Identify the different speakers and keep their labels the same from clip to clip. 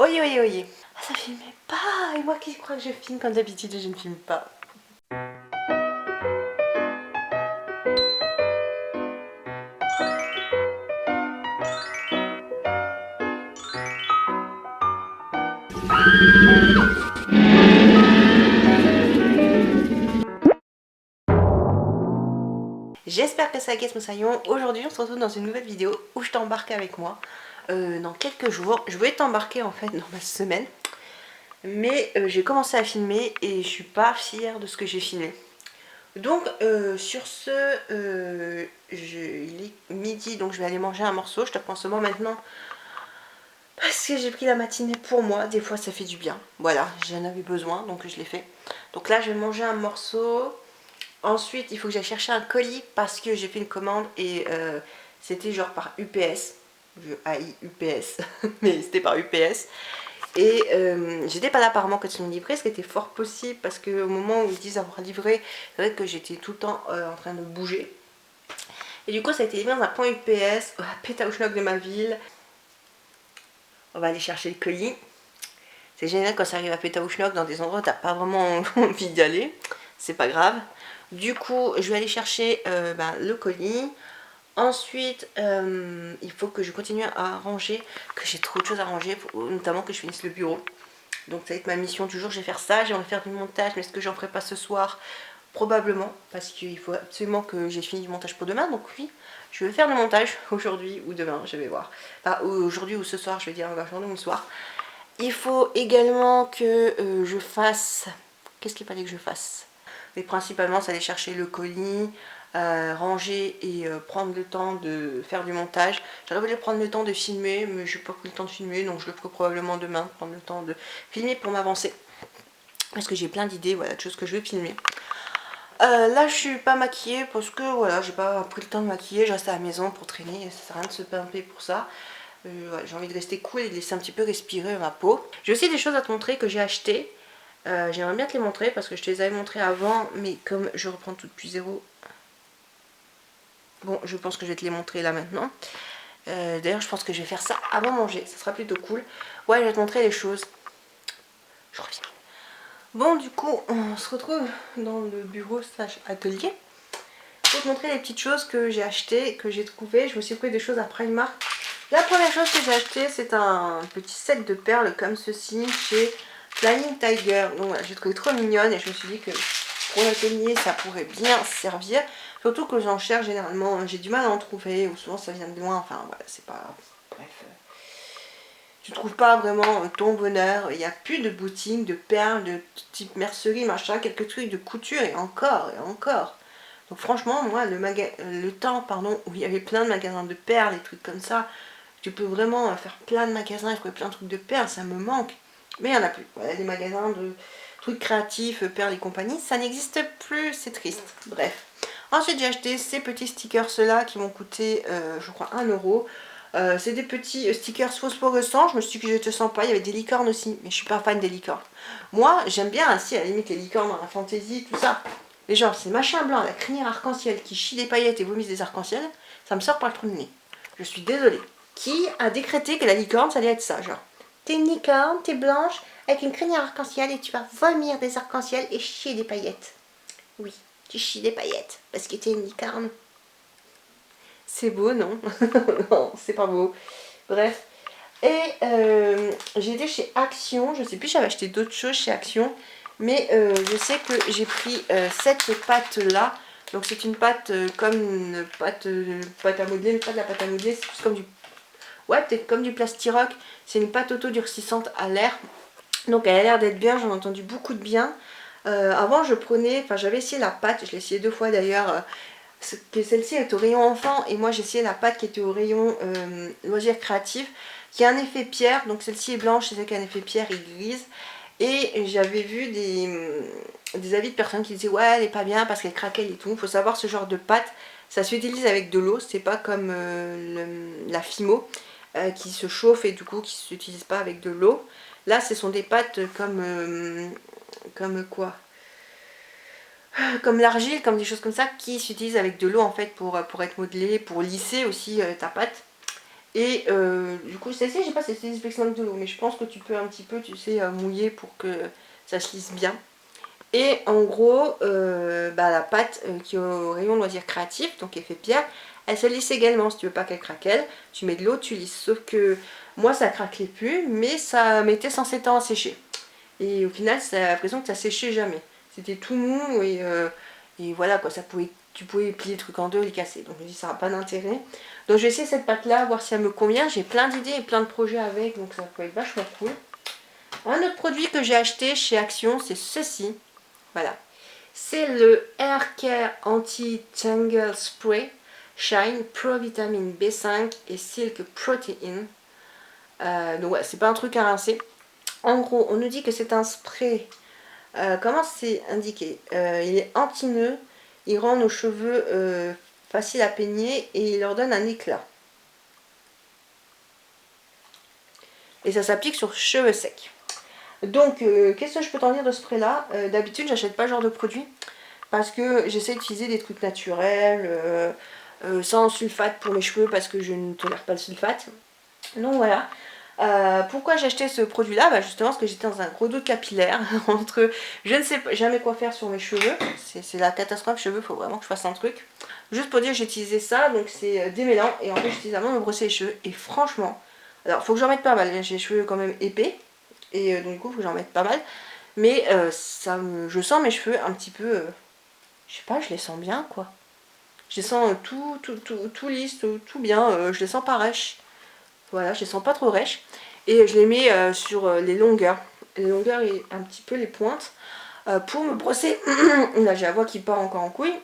Speaker 1: Oyez, oyez, oyez. Ah, ça filmait pas. Et moi qui crois que je filme comme d'habitude et je ne filme pas. J'espère que ça guette mon saillon. Aujourd'hui on se retrouve dans une nouvelle vidéo où je t'embarque avec moi dans quelques jours. Je voulais t'embarquer en fait dans ma semaine. Mais j'ai commencé à filmer et je suis pas fière de ce que j'ai filmé. Donc sur ce, il est midi donc je vais aller manger un morceau. Je te prends ce mot maintenant parce que j'ai pris la matinée pour moi. Des fois ça fait du bien. Voilà, j'en avais besoin donc je l'ai fait. Donc là je vais manger un morceau. Ensuite il faut que j'aille chercher un colis parce que j'ai fait une commande et c'était genre par UPS. Je haïs UPS mais c'était par UPS. Et j'étais pas là apparemment quand ils m'ont livré, ce qui était fort possible parce qu'au moment où ils disent avoir livré, c'est vrai que j'étais tout le temps en train de bouger. Et du coup ça a été livré dans un point UPS, à Pétaouchnok de ma ville. On va aller chercher le colis. C'est génial quand ça arrive à Pétaouchnok dans des endroits où t'as pas vraiment envie d'y aller. C'est pas grave. Du coup je vais aller chercher le colis. Ensuite, il faut que je continue à ranger, que j'ai trop de choses à ranger, notamment que je finisse le bureau. Donc ça va être ma mission du jour, je vais faire ça, j'aimerais faire du montage, mais est-ce que j'en ferai pas ce soir? Probablement, parce qu'il faut absolument que j'ai fini du montage pour demain, donc oui, je vais faire le montage aujourd'hui ou demain, je vais voir. Enfin, aujourd'hui ou ce soir, je vais dire aujourd'hui ou ce soir. Il faut également que je fasse... Qu'est-ce qu'il fallait que je fasse? Mais principalement, c'est aller chercher le colis, ranger et prendre le temps de faire du montage. J'aurais voulu prendre le temps de filmer, mais je n'ai pas pris le temps de filmer, donc je le ferai probablement demain, prendre le temps de filmer pour m'avancer. Parce que j'ai plein d'idées, voilà, de choses que je veux filmer. Là, je suis pas maquillée parce que voilà, j'ai pas pris le temps de maquiller, je reste à la maison pour traîner, ça sert à rien de se pimper pour ça. Ouais, j'ai envie de rester cool et de laisser un petit peu respirer ma peau. J'ai aussi des choses à te montrer que j'ai achetées. J'aimerais bien te les montrer parce que je te les avais montrées avant, mais comme je reprends tout depuis zéro, bon, je pense que je vais te les montrer là maintenant. D'ailleurs, je pense que je vais faire ça avant manger, ça sera plutôt cool. Ouais, je vais te montrer les choses. Je reviens. Bon, du coup, on se retrouve dans le bureau slash atelier pour te montrer les petites choses que j'ai achetées, que j'ai trouvées. Je me suis pris des choses à Primark. La première chose que j'ai acheté, c'est un petit set de perles comme ceci chez Flying Tiger. Donc voilà, j'ai trouvé trop mignonne et je me suis dit que pour l'atelier, ça pourrait bien servir. Surtout que j'en cherche généralement, j'ai du mal à en trouver, ou souvent ça vient de loin. Enfin voilà, c'est pas... Bref. Tu trouves pas vraiment ton bonheur. Il n'y a plus de boutiques, de perles, de type mercerie, machin, quelques trucs de couture et encore et encore. Donc franchement, moi, le temps où il y avait plein de magasins de perles et trucs comme ça, tu peux vraiment faire plein de magasins et trouver plein de trucs de perles, ça me manque. Mais il n'y en a plus. Voilà, des magasins de trucs créatifs, perles et compagnie, ça n'existe plus, c'est triste. Bref. Ensuite, j'ai acheté ces petits stickers là qui m'ont coûté, je crois, 1 €. C'est des petits stickers phosphorescents. Je me suis dit que je te sens pas. Il y avait des licornes aussi, mais je suis pas fan des licornes. Moi, j'aime bien ainsi à la limite les licornes dans la fantasy, tout ça. Mais genre, ces machins blancs, la crinière arc-en-ciel qui chie des paillettes et vomissent des arcs-en-ciel, ça me sort par le trou de nez. Je suis désolée. Qui a décrété que la licorne, ça allait être ça, genre? T'es une licorne, t'es blanche, avec une crinière arc-en-ciel et tu vas vomir des arcs-en-ciel et chier des paillettes. Oui, tu chies des paillettes parce que t'es une licorne. C'est beau, non? Non, c'est pas beau. Bref. Et j'ai été chez Action. Je sais plus, j'avais acheté d'autres choses chez Action. Mais je sais que j'ai pris cette pâte là. Donc c'est une pâte comme une pâte à modeler. Mais pas de la pâte à modeler, c'est plus comme du... Ouais, peut-être comme du Plastiroc. C'est une pâte auto-durcissante à l'air. Donc elle a l'air d'être bien, j'en ai entendu beaucoup de bien. Avant je prenais, enfin j'avais essayé la pâte, je l'ai essayé 2 fois d'ailleurs. Celle-ci est au rayon enfant et moi j'ai essayé la pâte qui était au rayon loisirs créatifs qui a un effet pierre. Donc celle-ci est blanche et celle qui a un effet pierre est grise. Et j'avais vu des avis de personnes qui disaient ouais elle est pas bien parce qu'elle craquait et tout. Il faut savoir ce genre de pâte ça s'utilise avec de l'eau, c'est pas comme la Fimo qui se chauffe et du coup qui s'utilise pas avec de l'eau. Là ce sont des pâtes comme quoi, comme l'argile, comme des choses comme ça qui s'utilisent avec de l'eau en fait pour être modelé, pour lisser aussi ta pâte. Et du coup, celle-ci, je sais pas si c'est désinfectant de l'eau, mais je pense que tu peux un petit peu, tu sais, mouiller pour que ça se lisse bien. Et en gros, la pâte qui est au rayon loisirs créatifs, donc effet pierre, elle se lisse également. Si tu veux pas qu'elle craquelle, tu mets de l'eau, tu lisses. Sauf que moi, ça craquelait plus, mais ça mettait 107 temps à sécher. Et au final, ça a l'impression que ça séchait jamais. C'était tout mou et voilà quoi, tu pouvais plier le truc en deux et le casser. Donc je me dis, ça n'a pas d'intérêt. Donc je vais essayer cette pâte là, voir si elle me convient. J'ai plein d'idées et plein de projets avec, donc ça peut être vachement cool. Un autre produit que j'ai acheté chez Action, c'est ceci. Voilà. C'est le Hair Care Anti-Tangle Spray Shine Pro Vitamine B5 et Silk Protein. Donc ouais, c'est pas un truc à rincer. En gros, on nous dit que c'est un spray. Comment c'est indiqué? Il est anti-nœud, il rend nos cheveux faciles à peigner et il leur donne un éclat. Et ça s'applique sur cheveux secs. Donc, qu'est-ce que je peux t'en dire de ce spray là? D'habitude, j'achète pas ce genre de produit parce que j'essaie d'utiliser des trucs naturels, sans sulfate pour mes cheveux parce que je ne tolère pas le sulfate. Donc voilà. Pourquoi j'ai acheté ce produit là? Justement parce que j'étais dans un gros doute capillaire entre je ne sais jamais quoi faire sur mes cheveux, c'est la catastrophe cheveux, faut vraiment que je fasse un truc. Juste pour dire, j'ai utilisé ça, donc c'est démêlant et en fait j'utilise avant de me brosser les cheveux et franchement, alors faut que j'en mette pas mal, j'ai les cheveux quand même épais et donc du coup faut que j'en mette pas mal, mais je sens mes cheveux un petit peu, je sais pas, je les sens bien quoi. Je les sens tout lisse, tout bien, je les sens pas rêches. Voilà, je les sens pas trop rêches. Et je les mets sur les longueurs. Les longueurs et un petit peu les pointes. Pour me brosser. Là, j'ai la voix qui part encore en couille.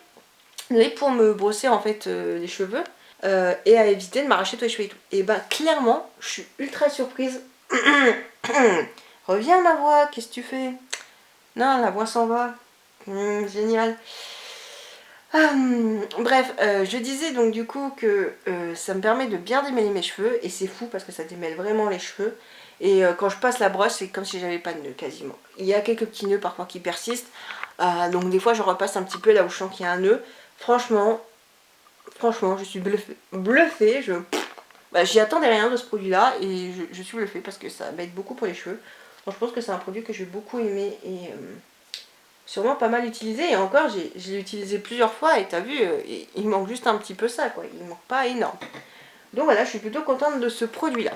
Speaker 1: Mais pour me brosser en fait les cheveux. Et à éviter de m'arracher tous les cheveux et tout. Et ben clairement, je suis ultra surprise. Reviens ma voix, qu'est-ce que tu fais? Non, la voix s'en va. Génial. Bref, je disais donc du coup que ça me permet de bien démêler mes cheveux et c'est fou parce que ça démêle vraiment les cheveux et quand je passe la brosse c'est comme si j'avais pas de nœuds quasiment. Il y a quelques petits nœuds parfois qui persistent, donc des fois je repasse un petit peu là où je sens qu'il y a un nœud. Franchement je suis bluffée, j'y attendais rien de ce produit là et je suis bluffée parce que ça m'aide beaucoup pour les cheveux. Donc je pense que c'est un produit que j'ai beaucoup aimé et sûrement pas mal utilisé et encore je l'ai utilisé plusieurs fois et t'as vu il manque juste un petit peu ça quoi, il manque pas énorme. Donc voilà, je suis plutôt contente de ce produit là.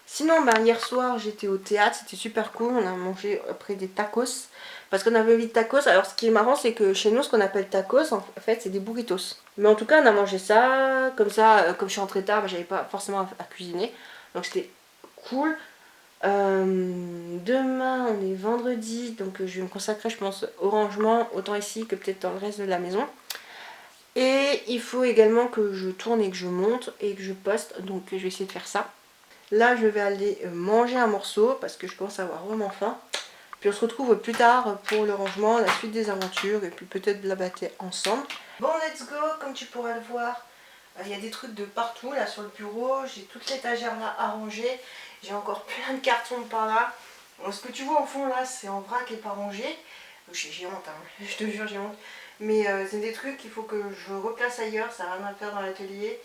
Speaker 1: Sinon hier soir j'étais au théâtre, c'était super cool, on a mangé après des tacos parce qu'on avait envie de tacos. Alors ce qui est marrant c'est que chez nous ce qu'on appelle tacos en fait c'est des burritos. Mais en tout cas on a mangé ça, comme je suis rentrée tard, j'avais pas forcément à cuisiner donc c'était cool. Demain on est vendredi donc je vais me consacrer je pense au rangement autant ici que peut-être dans le reste de la maison et il faut également que je tourne et que je monte et que je poste donc je vais essayer de faire ça. Là je vais aller manger un morceau parce que je commence à avoir vraiment faim puis on se retrouve plus tard pour le rangement, la suite des aventures et puis peut-être blablater ensemble. Bon let's go, comme tu pourras le voir il y a des trucs de partout là sur le bureau, j'ai toute l'étagère là à ranger. J'ai encore plein de cartons par là. Bon, ce que tu vois au fond là, c'est en vrac et pas rangé. J'ai honte, hein. Je te jure, j'ai honte. Mais c'est des trucs qu'il faut que je replace ailleurs, ça n'a rien à faire dans l'atelier.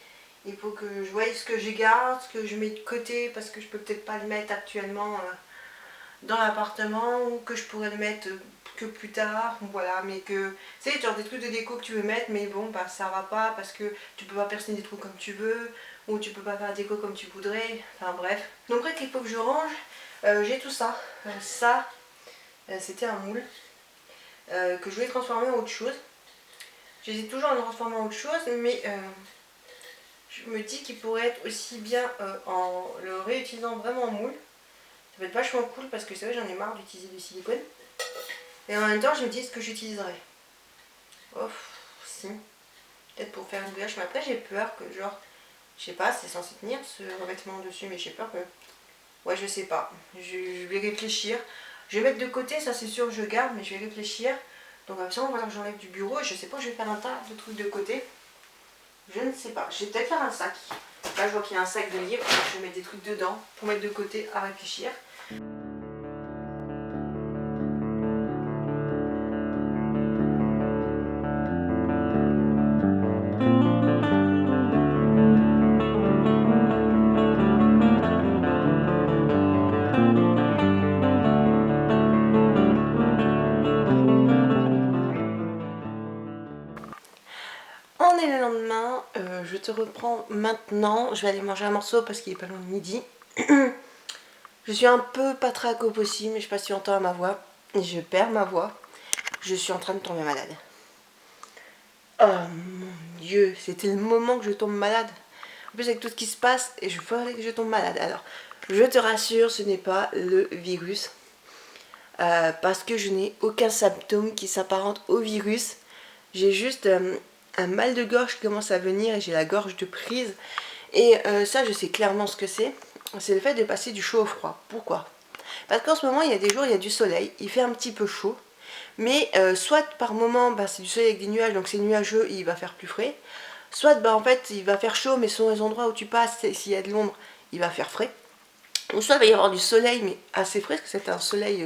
Speaker 1: Il faut que je voie ce que je garde, ce que je mets de côté, parce que je peux peut-être pas le mettre actuellement dans l'appartement, ou que je pourrais le mettre que plus tard. Voilà, mais que tu sais, genre des trucs de déco que tu veux mettre, mais bon, bah ça va pas parce que tu peux pas percer des trous comme tu veux. Ou tu peux pas faire la déco comme tu voudrais, enfin bref. Donc bref, il faut que je range, j'ai tout ça. C'était un moule que je voulais transformer en autre chose. J'hésite toujours à le transformer en autre chose, mais je me dis qu'il pourrait être aussi bien en le réutilisant vraiment en moule. Ça va être vachement cool parce que c'est vrai, j'en ai marre d'utiliser du silicone. Et en même temps, je me dis ce que j'utiliserai. Oh, si. Peut-être pour faire une bâche, mais après j'ai peur que genre... Je sais pas, c'est censé tenir ce revêtement dessus, mais j'ai peur que... Ouais, je sais pas. Je vais réfléchir. Je vais mettre de côté, ça c'est sûr, je garde, mais je vais réfléchir. Donc absolument, voilà que j'enlève du bureau et je sais pas, je vais faire un tas de trucs de côté. Je ne sais pas. Je vais peut-être faire un sac. Là, je vois qu'il y a un sac de livres. Je vais mettre des trucs dedans pour mettre de côté à réfléchir. se reprend maintenant. Je vais aller manger un morceau parce qu'il est pas loin de midi. Je suis un peu patraque au possible, mais je sais pas si tu entends ma voix. Je perds ma voix. Je suis en train de tomber malade. Oh mon Dieu, c'était le moment que je tombe malade. En plus avec tout ce qui se passe, et je ferais que je tombe malade. Alors, je te rassure, ce n'est pas le virus. Parce que je n'ai aucun symptôme qui s'apparente au virus. J'ai juste un mal de gorge qui commence à venir et j'ai la gorge de prise. Et ça, je sais clairement ce que c'est. C'est le fait de passer du chaud au froid. Pourquoi? Parce qu'en ce moment, il y a des jours, il y a du soleil, il fait un petit peu chaud. Mais soit par moment, c'est du soleil avec des nuages, donc c'est nuageux, il va faire plus frais. Soit en fait, il va faire chaud, mais selon les endroits où tu passes, s'il y a de l'ombre, il va faire frais. Ou soit il va y avoir du soleil, mais assez frais, parce que c'est un soleil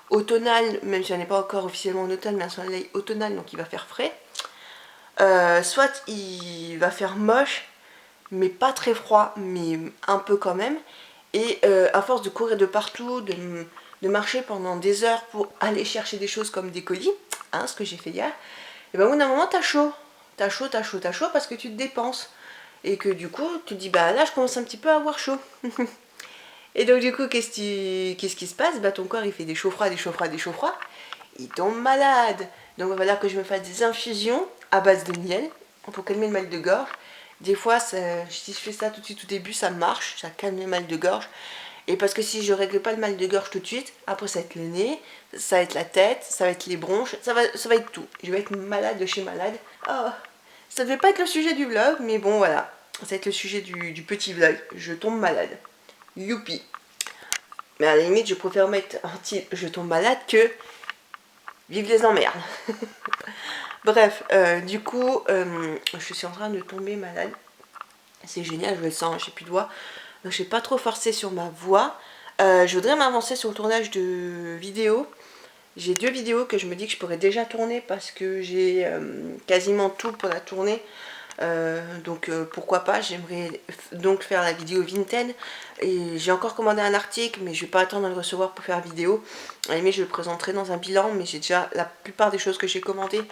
Speaker 1: automnal, même si on n'est pas encore officiellement en automne, mais un soleil automnal, donc il va faire frais. Soit il va faire moche, mais pas très froid, mais un peu quand même. Et à force de courir de partout, de marcher pendant des heures pour aller chercher des choses comme des colis, hein, ce que j'ai fait hier, et ben au bout d'un moment t'as chaud. T'as chaud parce que tu te dépenses. Et que du coup tu te dis bah là je commence un petit peu à avoir chaud. Et donc du coup qu'est-ce qui se passe? Bah ton corps il fait des chauds froids, il tombe malade. Donc il va falloir que je me fasse des infusions à base de miel pour calmer le mal de gorge. Des fois, si je fais ça tout de suite au début, ça marche, ça calme le mal de gorge. Et parce que si je règle pas le mal de gorge tout de suite, après ça va être le nez, ça va être la tête, ça va être les bronches, ça va être tout. Je vais être malade de chez malade. Oh, ça devait pas être le sujet du vlog, mais bon voilà. Ça va être le sujet du petit vlog. Je tombe malade. Youpi. Mais à la limite, je préfère mettre un titre je tombe malade que vive les emmerdes. Bref, du coup, je suis en train de tomber malade. C'est génial, je le sens, j'ai plus de voix. Donc je vais pas trop forcer sur ma voix. Je voudrais m'avancer sur le tournage de vidéos. J'ai 2 vidéos que je me dis que je pourrais déjà tourner parce que j'ai quasiment tout pour la tourner. Donc pourquoi pas, j'aimerais donc faire la vidéo Vinted. Et j'ai encore commandé un article, mais je vais pas attendre de le recevoir pour faire la vidéo. À la limite, je le présenterai dans un bilan, mais j'ai déjà la plupart des choses que j'ai commandées.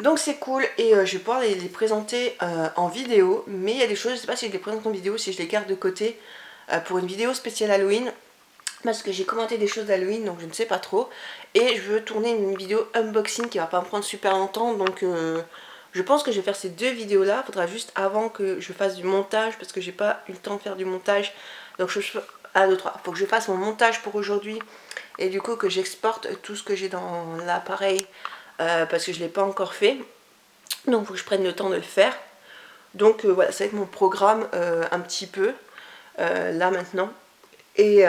Speaker 1: Donc c'est cool et je vais pouvoir les présenter en vidéo. Mais il y a des choses, je sais pas si je les présente en vidéo, si je les garde de côté pour une vidéo spéciale Halloween. Parce que j'ai commandé des choses d'Halloween, donc je ne sais pas trop. Et je veux tourner une vidéo unboxing qui va pas me prendre super longtemps. Donc je pense que je vais faire ces 2 vidéos là. Il faudra juste avant que je fasse du montage, parce que j'ai pas eu le temps de faire du montage. Donc je fais 1, 2, 3. Il faut que je fasse mon montage pour aujourd'hui. Et du coup que j'exporte tout ce que j'ai dans l'appareil. Parce que je ne l'ai pas encore fait. Donc il faut que je prenne le temps de le faire. Donc voilà, ça va être mon programme un petit peu. Là maintenant. Et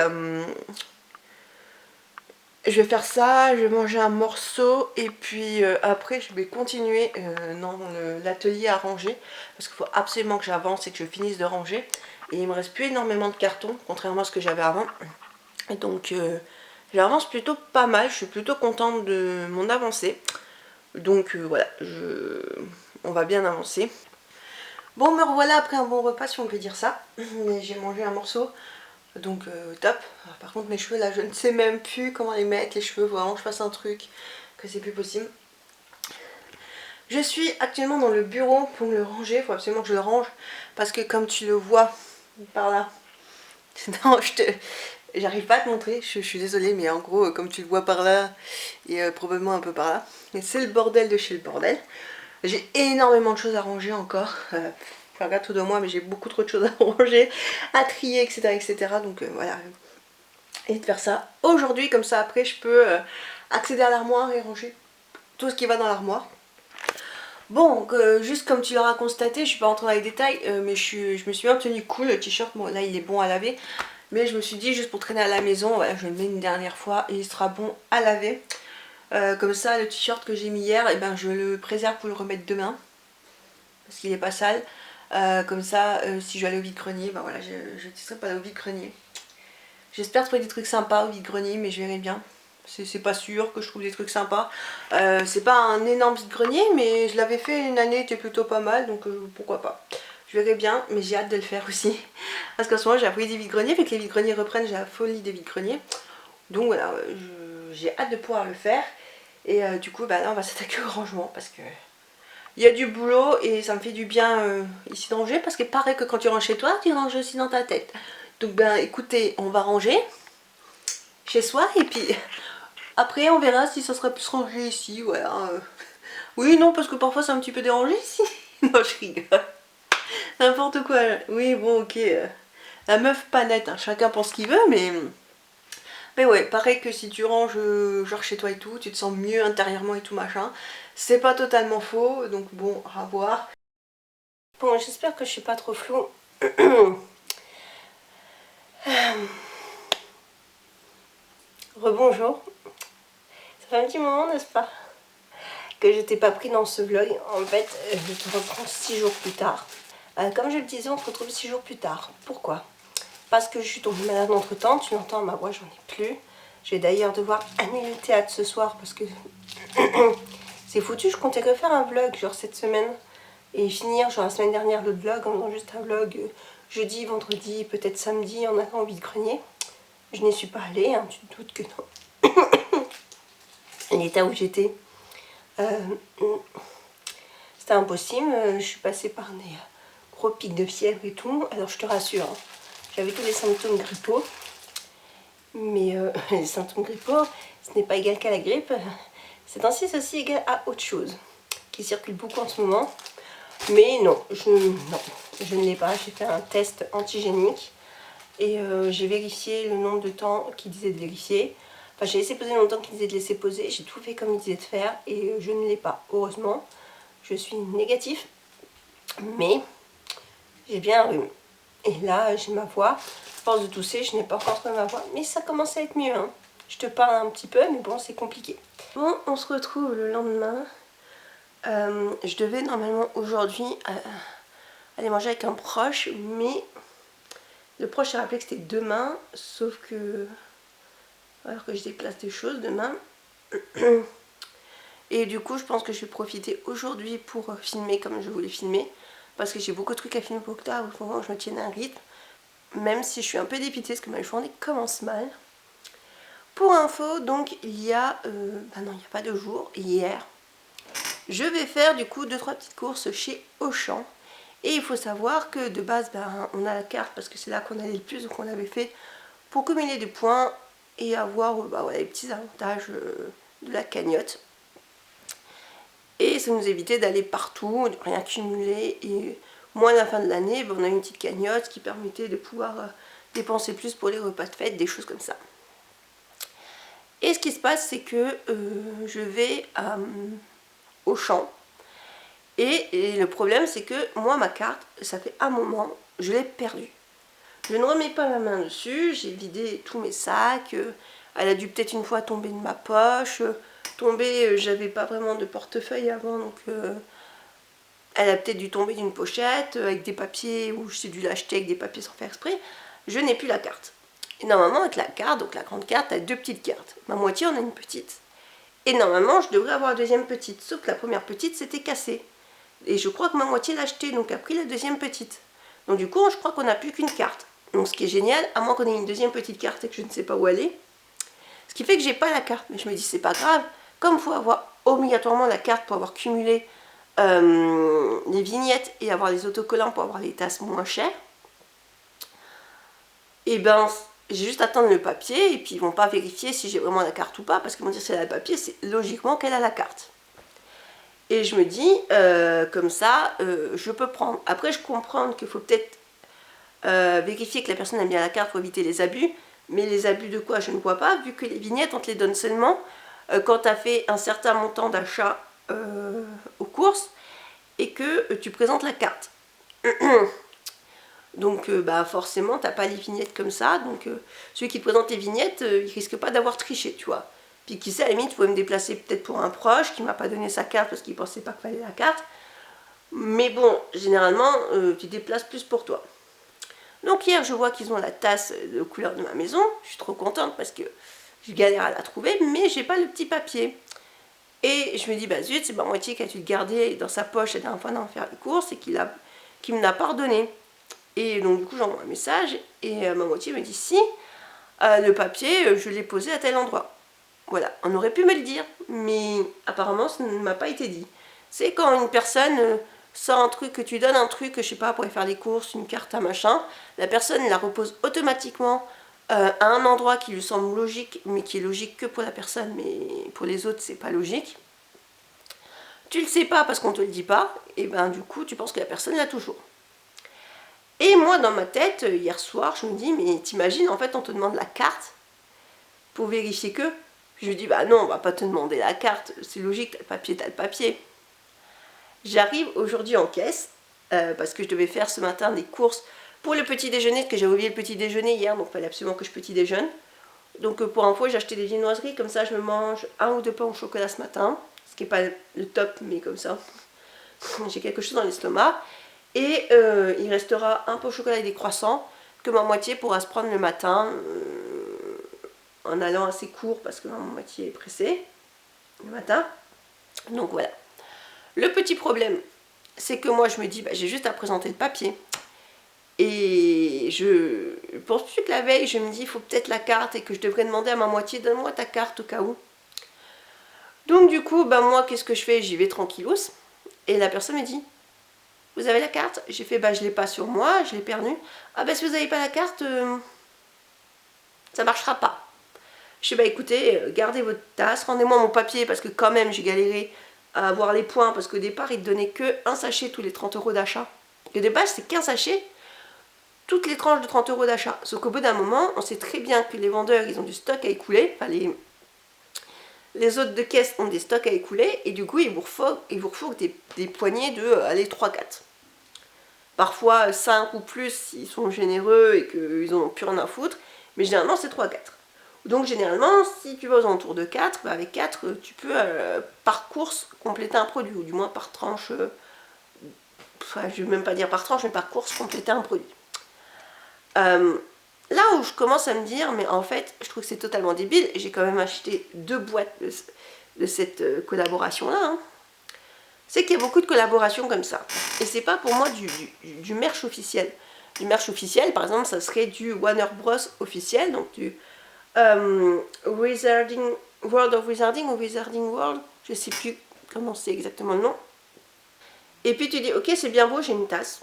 Speaker 1: je vais faire ça, je vais manger un morceau et puis après je vais continuer dans l'atelier à ranger parce qu'il faut absolument que j'avance et que je finisse de ranger. Et il me reste plus énormément de cartons, contrairement à ce que j'avais avant. Et donc j'avance plutôt pas mal, je suis plutôt contente de mon avancée. Donc voilà, on va bien avancer. Bon, me revoilà après un bon repas si on peut dire ça. J'ai mangé un morceau. Donc top. Alors, par contre mes cheveux là je ne sais même plus comment les mettre, les cheveux, vraiment je fasse un truc que c'est plus possible. Je suis actuellement dans le bureau pour me le ranger, il faut absolument que je le range parce que comme tu le vois par là, non j'arrive pas à te montrer, je suis désolée mais en gros comme tu le vois par là et probablement un peu par là, c'est le bordel de chez le bordel. J'ai énormément de choses à ranger encore. Je regarde tout de moi mais j'ai beaucoup trop de choses à ranger, à trier, etc. Donc voilà. Et de faire ça aujourd'hui, comme ça après je peux accéder à l'armoire et ranger tout ce qui va dans l'armoire. Bon, juste comme tu l'auras constaté, je suis pas rentrée dans les détails, mais je me suis bien tenue cool. Le t-shirt, bon là il est bon à laver. Mais je me suis dit juste pour traîner à la maison, voilà, je le mets une dernière fois et il sera bon à laver. Comme ça le t-shirt que j'ai mis hier, et ben, je le préserve pour le remettre demain. Parce qu'il n'est pas sale. Comme ça, si je vais aller au vide-grenier, ben voilà, je ne serai pas au vide-grenier. J'espère trouver des trucs sympas au vide-grenier, mais je verrai bien. C'est pas sûr que je trouve des trucs sympas. C'est pas un énorme vide-grenier, mais je l'avais fait une année, c'était plutôt pas mal, donc pourquoi pas. Je verrai bien, mais j'ai hâte de le faire aussi. Parce qu'en ce moment j'ai appris des vide-greniers, fait que les vide-greniers reprennent, j'ai la folie des vide-greniers. Donc voilà, j'ai hâte de pouvoir le faire. Et du coup, bah là on va s'attaquer au rangement, parce que il y a du boulot et ça me fait du bien ici de ranger, parce que pareil que quand tu ranges chez toi, tu ranges aussi dans ta tête. Donc ben écoutez, on va ranger chez soi et puis après on verra si ça sera plus rangé ici, voilà. Oui, non, parce que parfois c'est un petit peu dérangé ici. Non, je rigole. N'importe quoi. Oui, bon, ok. La meuf pas nette, hein. Chacun pense ce qu'il veut, mais ouais, pareil que si tu ranges genre chez toi et tout, tu te sens mieux intérieurement et tout machin. C'est pas totalement faux, donc bon, à voir. Bon, j'espère que je suis pas trop floue. Rebonjour. Ça fait un petit moment, n'est-ce pas, que je t'ai pas pris dans ce vlog. En fait, je te reprends 6 jours plus tard. Comme je le disais, on se retrouve 6 jours plus tard. Pourquoi? Parce que je suis tombée malade entre temps. Tu l'entends, ma voix, j'en ai plus. Je vais d'ailleurs devoir annuler le théâtre ce soir parce que c'est foutu. Je comptais refaire un vlog genre cette semaine et finir genre la semaine dernière le vlog en faisant juste un vlog jeudi, vendredi, peut-être samedi en allant au vide-grenier. Je n'y suis pas allée, hein, tu te doutes que non. L'état où j'étais, c'était impossible. Je suis passée par des gros pics de fièvre et tout. Alors je te rassure, hein, j'avais tous les symptômes grippaux. Mais les symptômes grippaux, ce n'est pas égal qu'à la grippe. C'est ainsi ceci égal à autre chose qui circule beaucoup en ce moment. Mais non, je ne l'ai pas. J'ai fait un test antigénique et j'ai vérifié le nombre de temps qu'il disait de vérifier. Enfin, j'ai laissé poser le nombre de temps qu'il disait de laisser poser. J'ai tout fait comme il disait de faire et je ne l'ai pas. Heureusement, je suis négatif, mais j'ai bien un rhume. Et là, j'ai ma voix. À force de tousser, je n'ai pas encore trouvé ma voix, mais ça commence à être mieux, hein. Je te parle un petit peu, mais bon, c'est compliqué. Bon, on se retrouve le lendemain. Je devais normalement aujourd'hui aller manger avec un proche, mais le proche s'est rappelé que c'était demain, sauf que alors que je déplace des choses demain. Et du coup, je pense que je vais profiter aujourd'hui pour filmer comme je voulais filmer, parce que j'ai beaucoup de trucs à filmer pour Octobre. Au moment où je me tienne un rythme, même si je suis un peu dépitée parce que ma journée commence mal. Pour info, donc il y a, bah non, il n'y a pas 2 jours, hier, je vais faire du coup 2-3 petites courses chez Auchan. Et il faut savoir que de base, ben, on a la carte parce que c'est là qu'on allait le plus, donc on l'avait fait pour cumuler des points et avoir bah, ouais, les petits avantages de la cagnotte. Et ça nous évitait d'aller partout, de rien cumuler. Et moins à la fin de l'année, ben, on a une petite cagnotte qui permettait de pouvoir dépenser plus pour les repas de fête, des choses comme ça. Et ce qui se passe, c'est que je vais au champ. Et le problème, c'est que moi, ma carte, ça fait un moment, je l'ai perdue. Je ne remets pas la main dessus, j'ai vidé tous mes sacs. Elle a dû peut-être une fois tomber de ma poche. J'avais pas vraiment de portefeuille avant, donc elle a peut-être dû tomber d'une pochette avec des papiers, ou j'ai dû l'acheter avec des papiers sans faire exprès. Je n'ai plus la carte. Et normalement, avec la carte, donc la grande carte, tu as 2 petites cartes. Ma moitié en a une petite. Et normalement, je devrais avoir la deuxième petite. Sauf que la première petite, c'était cassée. Et je crois que ma moitié l'a achetée, donc a pris la deuxième petite. Donc du coup, je crois qu'on n'a plus qu'une carte. Donc ce qui est génial, à moins qu'on ait une deuxième petite carte et que je ne sais pas où elle est. Ce qui fait que j'ai pas la carte. Mais je me dis, c'est pas grave. Comme il faut avoir obligatoirement la carte pour avoir cumulé les vignettes et avoir les autocollants pour avoir les tasses moins chères, et ben j'ai juste à attendre le papier et puis ils vont pas vérifier si j'ai vraiment la carte ou pas, parce qu'ils vont dire si elle a le papier, c'est logiquement qu'elle a la carte. Et je me dis, comme ça, je peux prendre. Après, je comprends qu'il faut peut-être vérifier que la personne a bien la carte pour éviter les abus. Mais les abus de quoi, je ne vois pas, vu que les vignettes, on te les donne seulement quand tu as fait un certain montant d'achat aux courses et que tu présentes la carte. Donc bah forcément, t'as pas les vignettes comme ça. Donc celui qui te présente les vignettes, il risque pas d'avoir triché, tu vois. Puis qui sait, à la limite, je pouvais me déplacer peut-être pour un proche qui m'a pas donné sa carte parce qu'il pensait pas qu'il fallait la carte. Mais bon, généralement, tu déplaces plus pour toi. Donc hier, je vois qu'ils ont la tasse de couleur de ma maison. Je suis trop contente parce que je galère à la trouver, mais j'ai pas le petit papier. Et je me dis, bah zut, c'est ma moitié qui a dû le garder dans sa poche la dernière fois d'en faire les courses et qu'il me l'a pas redonné. Et donc du coup, j'envoie un message et ma moitié me dit, si, le papier, je l'ai posé à tel endroit. Voilà, on aurait pu me le dire, mais apparemment, ça ne m'a pas été dit. C'est quand une personne sort un truc, que tu donnes un truc, je sais pas, pour aller faire les courses, une carte à machin, la personne la repose automatiquement à un endroit qui lui semble logique, mais qui est logique que pour la personne, mais pour les autres c'est pas logique. Tu le sais pas parce qu'on te le dit pas, et ben du coup tu penses que la personne l'a toujours. Et moi dans ma tête, hier soir, je me dis, mais t'imagines, en fait on te demande la carte pour vérifier que. Je lui dis, bah non, on va pas te demander la carte, c'est logique, t'as le papier, t'as le papier. J'arrive aujourd'hui en caisse, parce que je devais faire ce matin des courses pour le petit déjeuner, parce que j'avais oublié le petit déjeuner hier, donc il fallait absolument que je petit déjeune. Donc pour info, j'ai acheté des viennoiseries, comme ça je me mange 1 ou 2 pains au chocolat ce matin, ce qui n'est pas le top, mais comme ça, j'ai quelque chose dans l'estomac. Et il restera un pot au chocolat et des croissants, que ma moitié pourra se prendre le matin, en allant assez court, parce que ma moitié est pressée, le matin. Donc voilà. Le petit problème, c'est que moi je me dis, bah, j'ai juste à présenter le papier. Et je pense plus que la veille, je me dis, il faut peut-être la carte et que je devrais demander à ma moitié, donne-moi ta carte au cas où. Donc du coup, bah, moi, qu'est-ce que je fais? J'y vais tranquillos. Et la personne me dit, vous avez la carte? J'ai fait, bah je l'ai pas sur moi, je l'ai perdue. Ah bah si vous n'avez pas la carte, ça marchera pas. Je sais, bah écoutez, gardez votre tasse, rendez-moi mon papier, parce que quand même j'ai galéré à avoir les points, parce qu'au départ ils te donnaient que un sachet tous les 30 € d'achat. Et de base c'est qu'un sachet toutes les tranches de 30 € d'achat. Sauf qu'au bout d'un moment, on sait très bien que les vendeurs ils ont du stock à écouler, enfin les autres de caisse ont des stocks à écouler, et du coup ils vous refourguent des poignées de allez, 3-4. Parfois 5 ou plus s'ils sont généreux et qu'ils n'en ont plus rien à foutre, mais généralement c'est 3-4. Donc généralement, si tu vas aux alentours de 4, bah avec 4, tu peux par course compléter un produit, ou du moins par tranche, enfin je ne vais même pas dire par tranche, mais par course compléter un produit. Là où je commence à me dire, mais en fait, je trouve que c'est totalement débile, et j'ai quand même acheté 2 boîtes de cette collaboration-là, hein, c'est qu'il y a beaucoup de collaborations comme ça. Et c'est pas pour moi du merch officiel. Du merch officiel, par exemple, ça serait du Warner Bros officiel, donc du Wizarding, World of Wizarding ou Wizarding World, je sais plus comment c'est exactement le nom. Et puis tu dis, ok, c'est bien beau, j'ai une tasse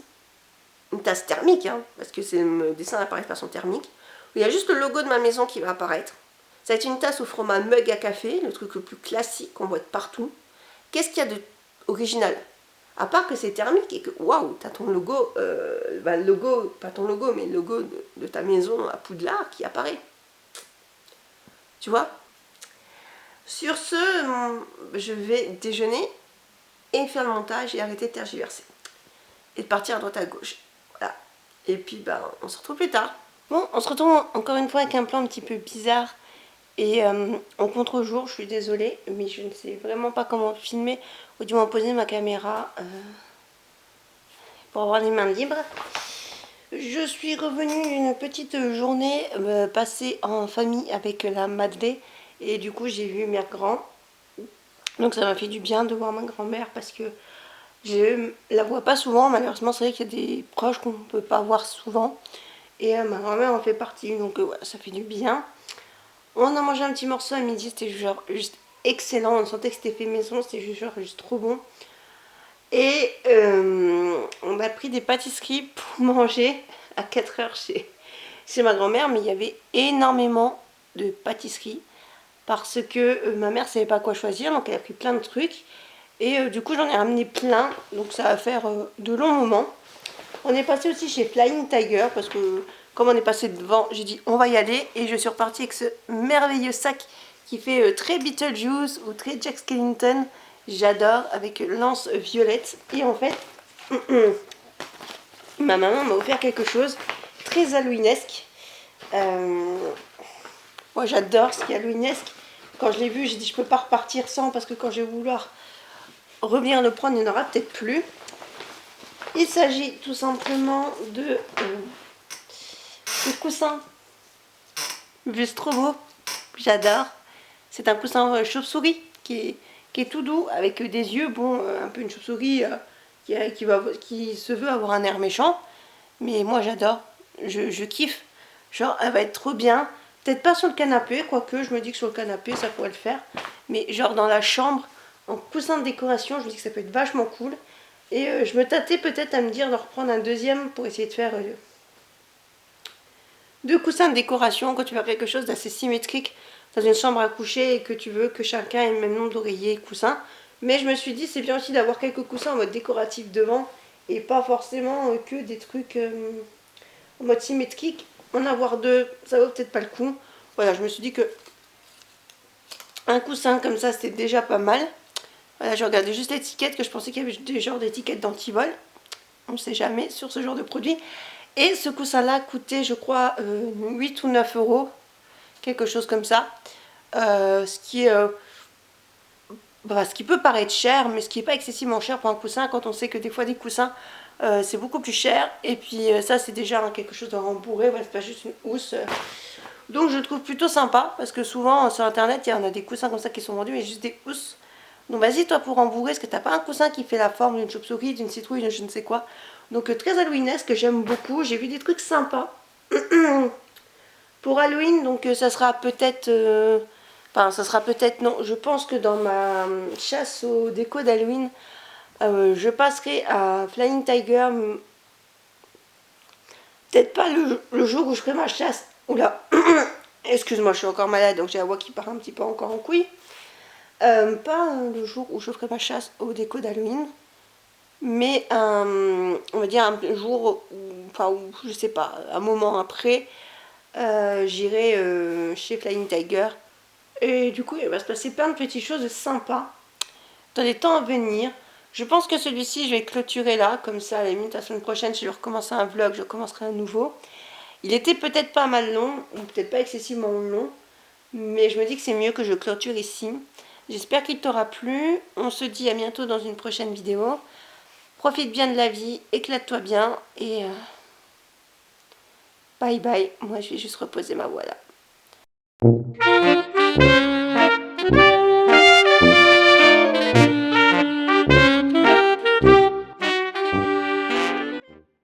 Speaker 1: thermique, hein, parce que le dessin apparaît de façon thermique. Il y a juste le logo de ma maison qui va apparaître. Ça va être une tasse au format mug à café, le truc le plus classique qu'on voit de partout. Qu'est-ce qu'il y a de original? À part que c'est thermique et que, waouh, t'as ton logo, le logo, pas ton logo, mais le logo de ta maison à Poudlard qui apparaît. Tu vois? Sur ce, je vais déjeuner et faire le montage et arrêter de tergiverser. Et de partir à droite à gauche. Voilà. Et puis, on se retrouve plus tard. Bon, on se retrouve encore une fois avec un plan un petit peu bizarre et en contre-jour. Je suis désolée, mais je ne sais vraiment pas comment filmer ou du moins poser ma caméra pour avoir les mains libres. Je suis revenue d'une petite journée passée en famille avec la Madeleine et du coup j'ai vu mère grand. Donc ça m'a fait du bien de voir ma grand-mère parce que je la vois pas souvent. Malheureusement c'est vrai qu'il y a des proches qu'on ne peut pas voir souvent. Et ma grand-mère en fait partie, donc voilà, ça fait du bien. On a mangé un petit morceau à midi, c'était genre juste excellent. On sentait que c'était fait maison, c'était juste trop bon. Et on a pris des pâtisseries pour manger à 4 heures chez ma grand-mère, mais il y avait énormément de pâtisseries parce que ma mère savait pas quoi choisir, donc elle a pris plein de trucs. Et du coup j'en ai ramené plein, donc ça va faire de longs moments. On est passé aussi chez Flying Tiger parce que comme on est passé devant, j'ai dit on va y aller. Et je suis repartie avec ce merveilleux sac qui fait très Beetlejuice ou très Jack Skellington. J'adore, avec lance violette. Et en fait, ma maman m'a offert quelque chose très halloweenesque. Moi j'adore ce qui est halloweenesque. Quand je l'ai vu, j'ai dit je peux pas repartir sans, parce que quand je vais vouloir revenir le prendre, il n'y en aura peut-être plus. Il s'agit tout simplement de coussin. Juste trop beau. J'adore. C'est un coussin chauve-souris qui est tout doux, avec des yeux, bon, un peu une chauve-souris qui se veut avoir un air méchant. Mais moi j'adore. Je kiffe. Genre, elle va être trop bien. Peut-être pas sur le canapé, quoique je me dis que sur le canapé ça pourrait le faire. Mais genre dans la chambre, en coussin de décoration. Je me dis que ça peut être vachement cool. Et je me tâtais peut-être à me dire de reprendre un deuxième pour essayer de faire deux coussins de décoration quand tu veux faire quelque chose d'assez symétrique dans une chambre à coucher et que tu veux que chacun ait le même nombre d'oreillers et coussins. Mais je me suis dit c'est bien aussi d'avoir quelques coussins en mode décoratif devant et pas forcément que des trucs en mode symétrique. En avoir deux, ça vaut peut-être pas le coup. Voilà, je me suis dit que un coussin comme ça c'était déjà pas mal. Voilà, je regardais juste l'étiquette, que je pensais qu'il y avait des genres d'étiquettes d'antivol. On ne sait jamais sur ce genre de produit. Et ce coussin-là coûtait, je crois, 8 ou 9 euros. Quelque chose comme ça. Ce qui peut paraître cher, mais ce qui n'est pas excessivement cher pour un coussin, quand on sait que des fois des coussins, c'est beaucoup plus cher. Et puis ça, c'est déjà quelque chose de rembourré. Voilà, c'est pas juste une housse. Donc je le trouve plutôt sympa, parce que souvent sur internet, il y en a des coussins comme ça qui sont vendus, mais juste des housses. Donc vas-y toi pour rembourrer, est-ce que t'as pas un coussin qui fait la forme d'une chauve-souris, d'une citrouille, de je ne sais quoi. Donc très halloweenesque, j'aime beaucoup, j'ai vu des trucs sympas. Pour Halloween, donc ça sera peut-être... Enfin ça sera peut-être non, je pense que dans ma chasse aux décos d'Halloween, je passerai à Flying Tiger. Peut-être pas le jour où je ferai ma chasse. Oula, excuse-moi, je suis encore malade, donc j'ai la voix qui part un petit peu encore en couille. Pas le jour où je ferai ma chasse au déco d'Halloween, mais on va dire un jour où, je sais pas, un moment après, j'irai chez Flying Tiger. Et du coup, il va se passer plein de petites choses sympas dans les temps à venir. Je pense que celui-ci, je vais clôturer là, comme ça, à la limite, la semaine prochaine, si je recommencer un vlog, je commencerai un nouveau. Il était peut-être pas mal long, ou peut-être pas excessivement long, mais je me dis que c'est mieux que je clôture ici. J'espère qu'il t'aura plu. On se dit à bientôt dans une prochaine vidéo. Profite bien de la vie, éclate-toi bien et bye bye. Moi je vais juste reposer ma voix là.